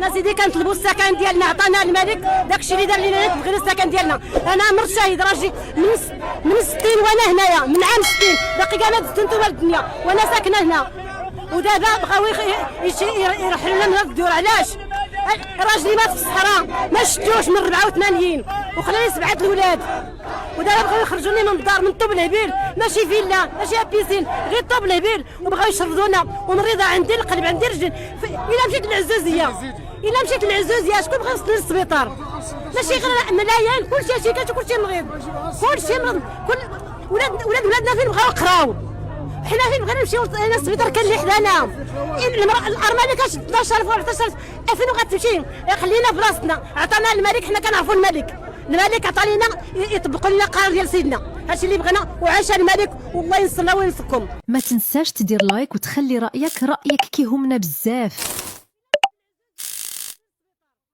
حنا سيدي كنطلبوا السكن ديالنا، عطانا الملك داكشي اللي دار لينا، بغينا السكن ديالنا. انا مرت شاهد راجي من 60 وانا هنايا، من عام 60 باقي كاع ما دزت نتوما الدنيا وانا ساكنه هنا. ودابا بغاو يرحلوا لنا من الدور. علاش؟ راجلي مات في الصحراء ما شفتوش من 84 وخلاني 7 الاولاد، ودابا بغاو يخرجوني من الدار من طوب الهبيل، ماشي فيلا ماشي بيسين، غير طوب الهبيل، وبغاو يشردونا. ومريضه عندي القلب عندي رجل، الا مشيت للعزوزيه شكون بغا يوصلني للسبيطار؟ ماشي غير ملايين، كلشي شيكات وكلشي مريض، كلشي مريض. ولادنا فين بغاو يقراو؟ حنا فين بغينا نمشيو للسبيطار؟ كان اللي حدانا الارمله كاش 12000 و 14000 فين غتمشي؟ خلينا في راسنا. عطانا الملك، حنا كنعرفوا الملك عطا لينا يطبقوا لنا القرار ديال سيدنا، هادشي اللي بغينا. وعاش الملك والله ينصرنا وينصركم. ما تنساش تدير لايك وتخلي رأيك كيهمنا بزاف.